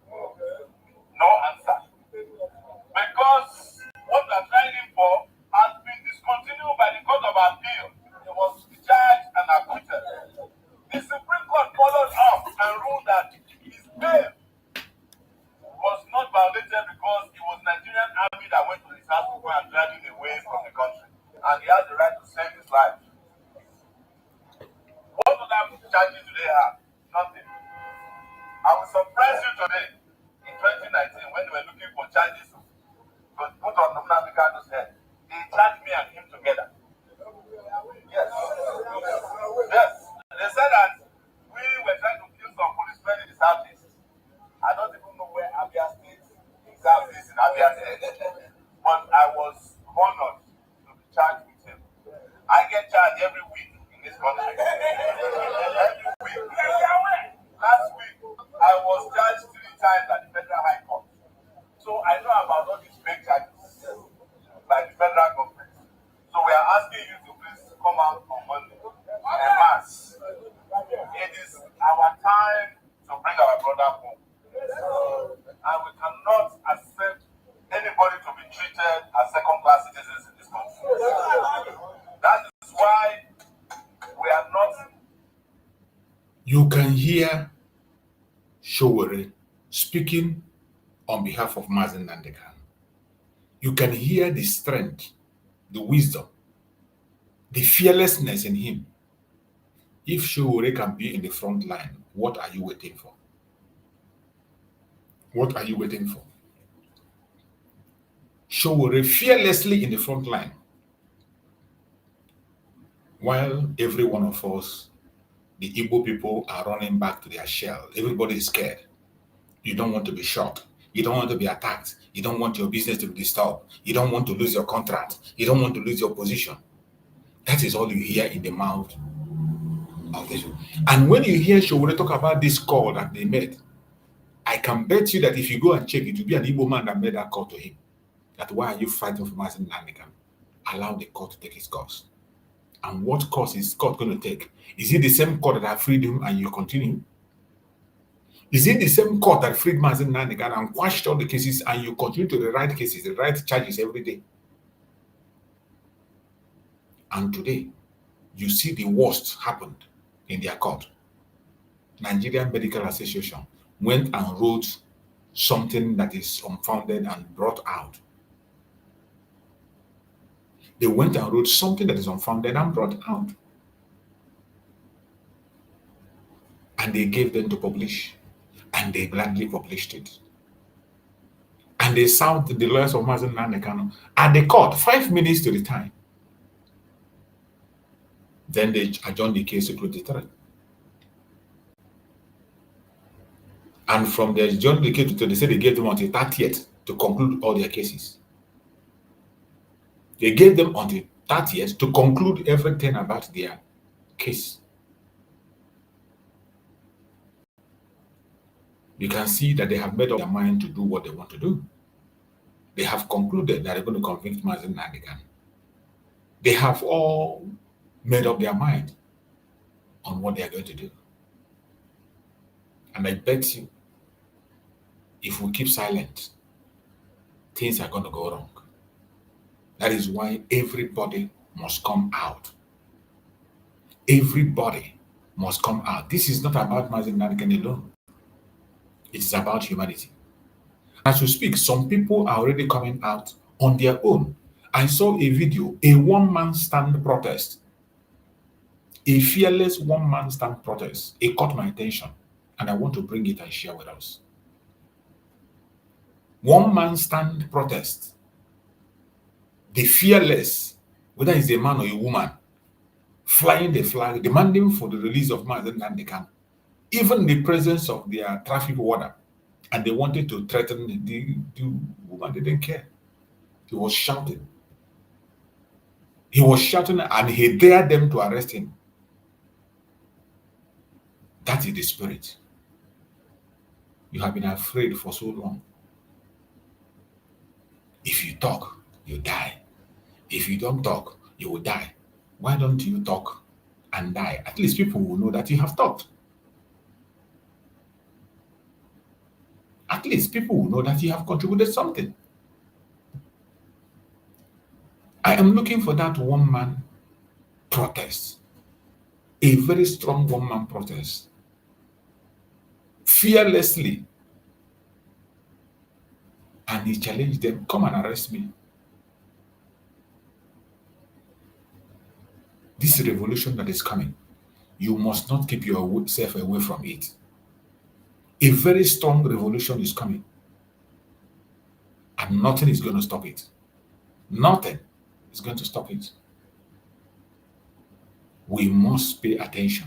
S6: No answer. Because what we are trying him for has been discontinued by the Court of Appeal. He was charged and acquitted. The Supreme Court followed up and ruled that his bail was not violated because it was Nigerian army that went to his house to go and drag him away from the country. And he has the right to save his life. What other charges do they have? Nothing. I will surprise you today, in 2019, when they were looking for charges to put on Nnamdi Kanu's head. They charged me and him together. Yes. Yes. They said that we were trying to kill some policemen in the southeast. I don't even know where Abia State exactly is in Abia State. But I was honored to be charged with him. I get charged every week in this country. Every week. Last week, I was charged 3 times at the Federal High Court. So I know about all these fake charges by the federal government. So we are asking you to please come out on Monday en masse. It is our time to bring our brother home. And we cannot accept anybody to be treated as second-class citizens in this country. That is why we are not.
S5: You can hear Showore speaking on behalf of Mazi Nnamdi Kanu. You can hear the strength, the wisdom, the fearlessness in him. If Showore can be in the front line, what are you waiting for? What are you waiting for? Showore fearlessly in the front line. While every one of us, the Igbo people, are running back to their shell. Everybody is scared. You don't want to be shot. You don't want to be attacked. You don't want your business to be disturbed. You don't want to lose your contract. You don't want to lose your position. That is all you hear in the mouth of this. And when you hear Showore talk about this call that they made, I can bet you that if you go and check, it will be an Igbo man that made that call to him. That why are you fighting for Mazi Nnamdi Kanu? Allow the court to take its course. And what course is court going to take? Is it the same court that freed him and you continue? Is it the same court that freed Mazi Nnamdi Kanu and quashed all the cases and you continue to rewrite cases, rewrite charges every day? And today, you see the worst happened in their court. Nigerian Medical Association went and wrote something that is unfounded and brought out. They went and wrote something that is unfounded and brought out. And they gave them to publish. And they blindly published it. And they served the lawyers of Mazi Nnamdi Kanu at the court 5 minutes to the time. Then they adjourned the case to 23. And from the adjourned the case to they said they gave them until 30th to conclude all their cases. They gave them until 30th to conclude everything about their case. You can see that they have made up their mind to do what they want to do. They have concluded that they're going to convict Mazi Nnamdi Kanu. They have all made up their mind on what they are going to do. And I bet you, if we keep silent, things are going to go wrong. That is why everybody must come out. Everybody must come out. This is not about Mazi Nnamdi Kanu alone. It is about humanity. As we speak, some people are already coming out on their own. I saw a video, a one-man stand protest, a fearless one-man stand protest. It caught my attention, and I want to bring it and share with us. One-man stand protest. The fearless, whether it's a man or a woman, flying the flag, demanding for the release of Mazi Nnamdi Kanu, even in the presence of their traffic warden, and they wanted to threaten the woman. Didn't care. He was shouting. He was shouting, and he dared them to arrest him. That is the spirit. You have been afraid for so long. If you talk, you die. If you don't talk, you will die. Why don't you talk and die? At least people will know that you have talked. At least people will know that you have contributed something. I am looking for that one-man protest. A very strong one-man protest. Fearlessly. And he challenged them, come and arrest me. This revolution that is coming, you must not keep yourself away from it. A very strong revolution is coming. And nothing is going to stop it. Nothing is going to stop it. We must pay attention.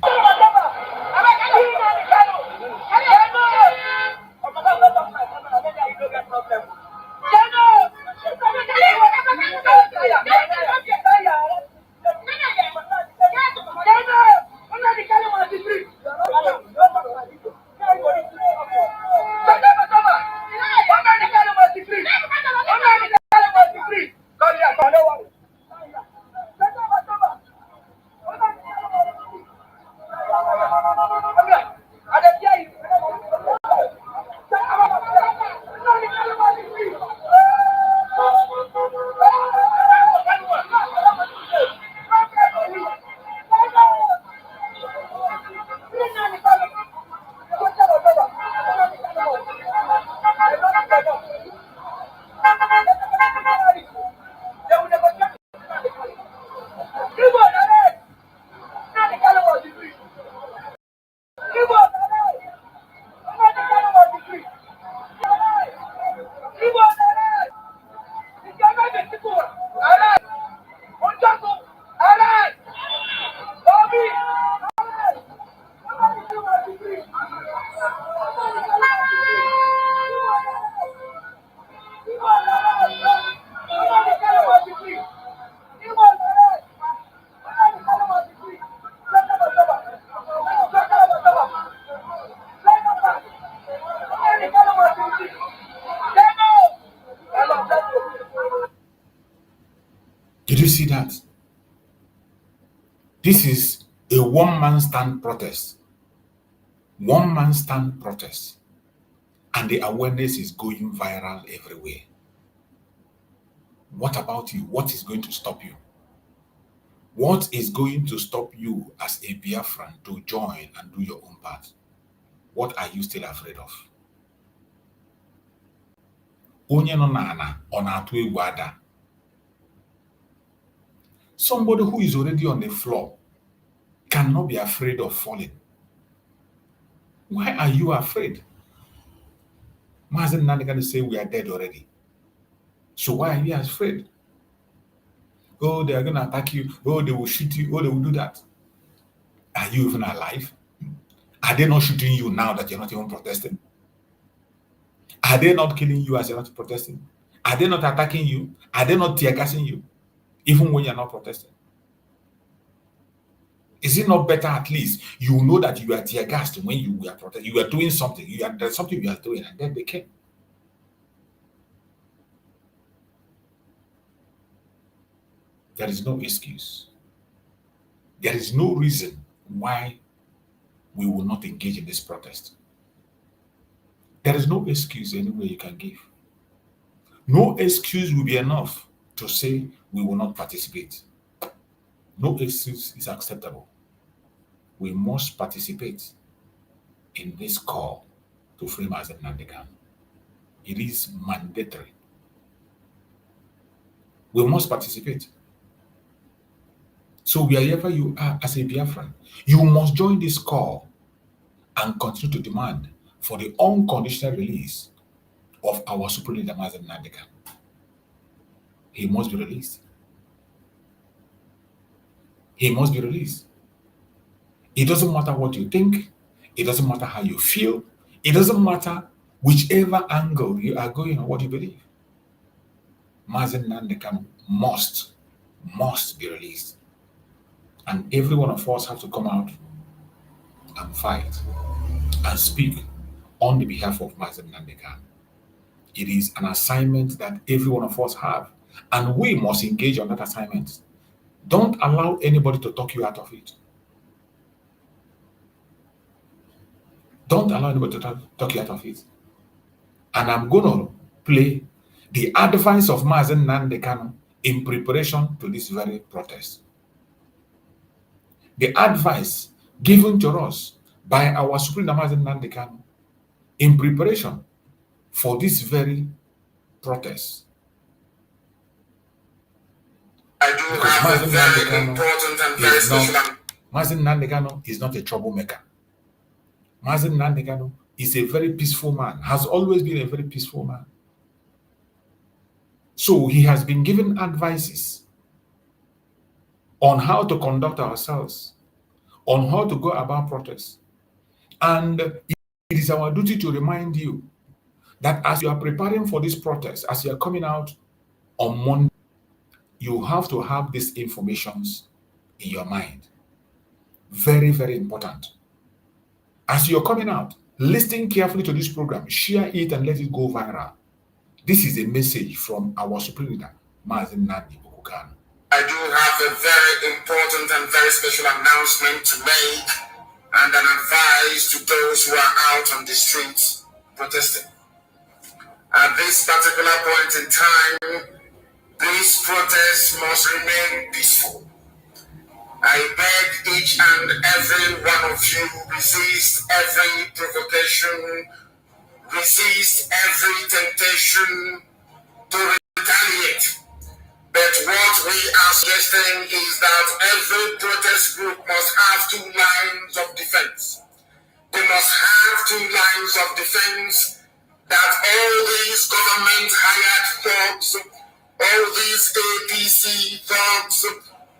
S5: Did you see that? This is a one-man stand protest. One-man stand protest. And the awareness is going viral everywhere. What about you? What is going to stop you? What is going to stop you as a Biafran to join and do your own part? What are you still afraid of? Onye no na ana, ọ na-atụ egwu ada. Somebody who is already on the floor cannot be afraid of falling. Why are you afraid? Mazi Nnamdi Kanu say we are dead already. So why are you afraid? Oh, they are going to attack you. Oh, they will shoot you. Oh, they will do that. Are you even alive? Are they not shooting you now that you're not even protesting? Are they not killing you as you're not protesting? Are they not attacking you? Are they not tear gassing you, even when you're not protesting? Is it not better at least you know that you are tear gassed when you were protesting? You are doing something. There's something you are doing, and then they came. There is no excuse. There is no reason why we will not engage in this protest. There is no excuse anywhere you can give. No excuse will be enough to say we will not participate. No excuse is acceptable. We must participate in this call to free Mazi Nnamdi Kanu. It is mandatory. We must participate. So wherever you are as a Biafran, you must join this call and continue to demand for the unconditional release of our supreme leader Mazi Nnamdi Kanu. He must be released. He must be released. It doesn't matter what you think. It doesn't matter how you feel. It doesn't matter whichever angle you are going or what you believe. Mazi Nnamdi Kanu must be released. And every one of us have to come out and fight and speak on the behalf of Mazi Nnamdi Kanu. It is an assignment that every one of us have, and we must engage on that assignment. Don't allow anybody to talk you out of it. Don't allow anybody to talk you out of it. And I'm going to play the advice of Mazi Nnamdi Kanu in preparation to this very protest. The advice given to us by our Supreme Mazi Nnamdi Kanu in preparation for this very protest.
S2: I do have a very important and very special.
S5: Mazi Nnamdi Kanu is not a troublemaker. Mazi Nnamdi Kanu is a very peaceful man, has always been a very peaceful man. So he has been given advices on how to conduct ourselves, on how to go about protests. And it is our duty to remind you that as you are preparing for this protest, as you are coming out on Monday, you have to have these informations in your mind. Very, very important. As you're coming out, listen carefully to this program, share it and let it go viral. This is a message from our Supreme Leader, Mazi Nnamdi Kanu.
S2: I do have a very important and very special announcement to make and an advice to those who are out on the streets protesting. At this particular point in time, this protest must remain peaceful. I beg each and every one of you, resist every provocation, resist every temptation to retaliate. But what we are suggesting is that every protest group must have 2 lines of defense. They must have 2 lines of defense, that all these government-hired thugs, all these APC thugs,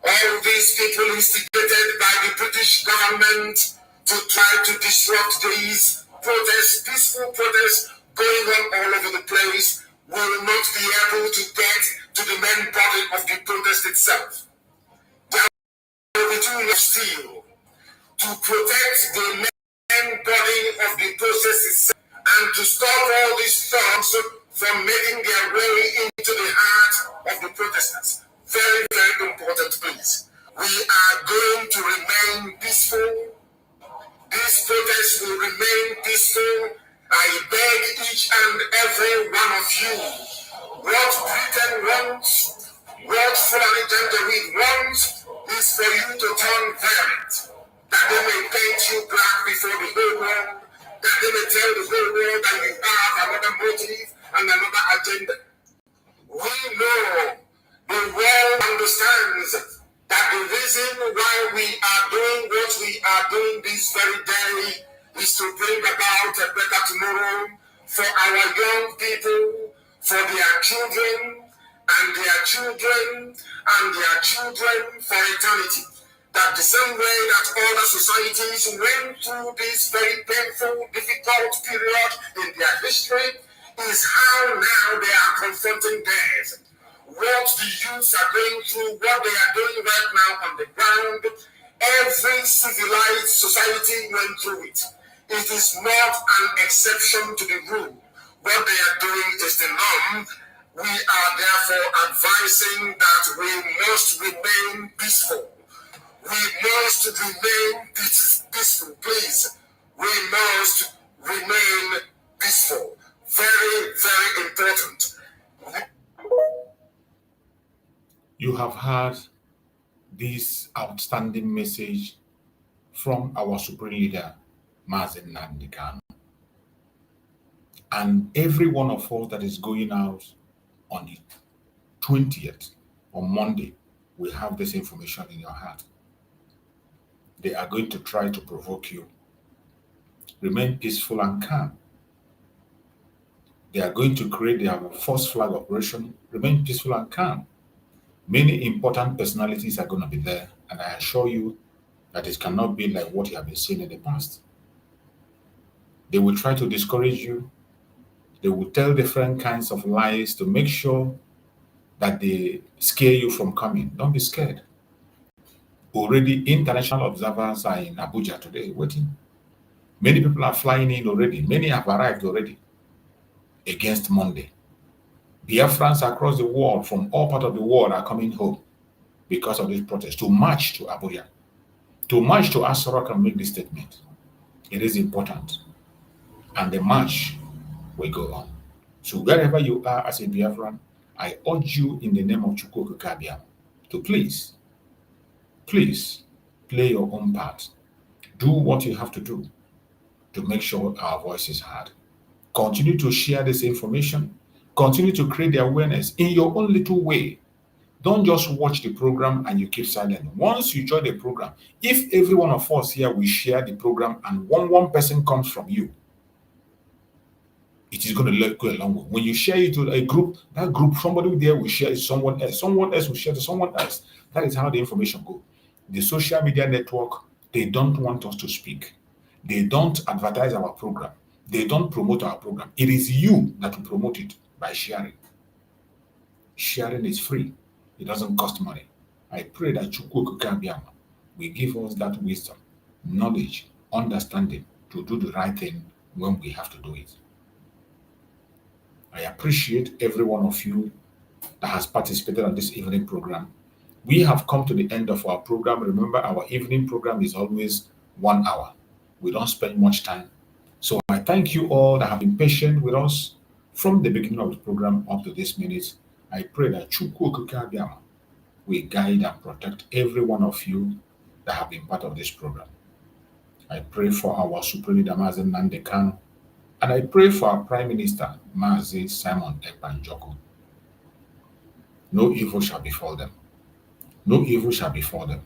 S2: all these people instigated by the British government to try to disrupt these protests, peaceful protests going on all over the place, will not be able to get to the main body of the protest itself. There will be too much steel to protect the main body of the process itself and to stop all these thugs from making their way into the heart of the protesters. Very, very important, please. We are going to remain peaceful. This protest will remain peaceful. I beg each and every one of you, what Britain wants, what Fulani Janjaweed wants, is for you to turn violent, that they may paint you black before the whole world, that they may tell the whole world that you have another motive and another agenda. We know the world understands that the reason why we are doing what we are doing this very day is to bring about a better tomorrow for our young people, for their children, and their children, and their children for eternity. that the same way that other societies went through this very painful, difficult period in their history is how now they are confronting theirs. What the youths are going through, what they are doing right now on the ground, every civilized society went through it. It is not an exception to the rule. What they are doing is the norm. We are therefore advising that we must remain peaceful. We must remain peaceful, please. We must remain peaceful. Very, very important.
S5: You have heard this outstanding message from our Supreme Leader, Mazi Nnamdi Kanu. And every one of us that is going out on the 20th, on Monday, will have this information in your heart. They are going to try to provoke you. Remain peaceful and calm. They are going to create their first flag operation. Remain peaceful and calm. Many important personalities are going to be there, and I assure you that it cannot be like what you have been seeing in the past. They will try to discourage you. They will tell different kinds of lies to make sure that they scare you from coming. Don't be scared. Already, international observers are in Abuja today waiting. Many people are flying in already. Many have arrived already against Monday. Biafrans across the world, from all parts of the world, are coming home because of this protest, to march to Abuja, to march to Asarok and make this statement. It is important. And the march will go on. So wherever you are as a Biafran, I urge you in the name of Chukwu Kabiam to please play your own part. Do what you have to do to make sure our voice is heard. Continue to share this information. Continue to create the awareness in your own little way. Don't just watch the program and you keep silent. Once you join the program, if every one of us here will share the program and one person comes from you, it is going to go a long way. When you share it to a group, that group, somebody there will share it to someone else. Someone else will share it to someone else. That is how the information goes. The social media network, they don't want us to speak. They don't advertise our program. They don't promote our program. It is you that will promote it by sharing. Sharing is free. It doesn't cost money. I pray that Chukwu Kabiam will give us that wisdom, knowledge, understanding to do the right thing when we have to do it. I appreciate every one of you that has participated on this evening program. We have come to the end of our program. Remember, our evening program is always 1 hour. We don't spend much time. So I thank you all that have been patient with us from the beginning of the program up to this minute. I pray that Chukwu Kabiam will guide and protect every one of you that have been part of this program. I pray for our Supreme Leader Mazi Nnamdi Kanu, and I pray for our Prime Minister Mazi Simon Ekpanjoko. No evil shall befall them. No evil shall befall them.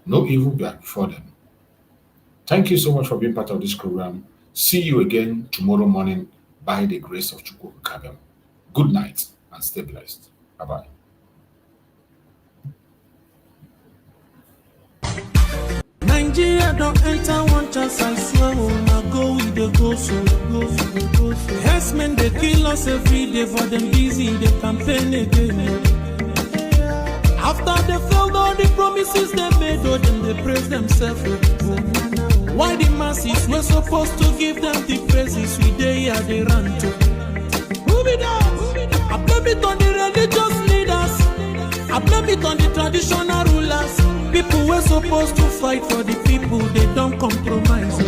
S5: No evil befall them. Thank you so much for being part of this program. See you again tomorrow morning by the grace of Chukwu Kabiam. Good night and stay blessed. Bye-bye.
S1: Nigeria don't enter one chance, I swear, now go with the go so. Yes, men, they kill us every day for them busy, they campaign again. After they failed all the promises they made, oh, then they praise themselves. Why the masses were supposed to give them the praises we they are they run to? Move it down. I blame it on the religious leaders. I blame it on the traditional rulers. People were supposed to fight for the people, they don't compromise.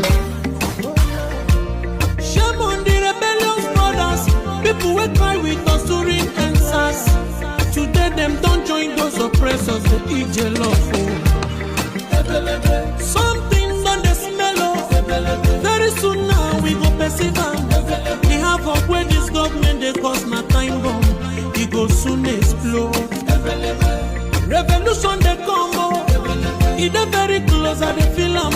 S1: Shame on the rebellious brothers. People will cry with us during answers. Today them don't join those oppressors, they eat jollof. Something on the smell of. Very soon now we go perceive. We have up where this government they cause my time bomb. It go soon explode. Revolution they come. It's very close at the film.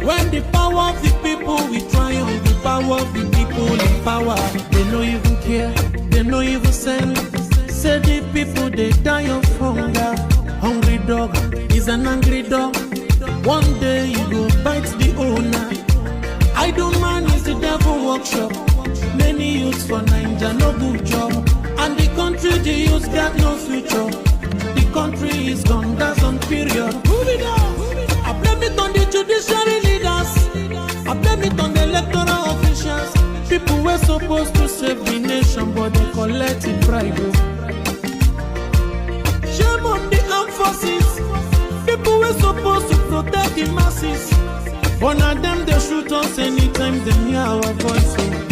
S1: When the power of the people we triumph, the power of the people in power. They don't even care, they don't even send. Say the people they die of hunger. Hungry dog is an angry dog. One day you go bite the owner. Idle man is the devil workshop. Many youths for Nigeria no good job. And the country the youths got no future. The country is gone, that's on period. Move it on. I blame it on the judiciary leaders. I blame it on the electoral officials. People were supposed to save the nation, but they collect in private. Shame on the armed forces. People were supposed to protect the masses. But now them they shoot us anytime they hear our voice.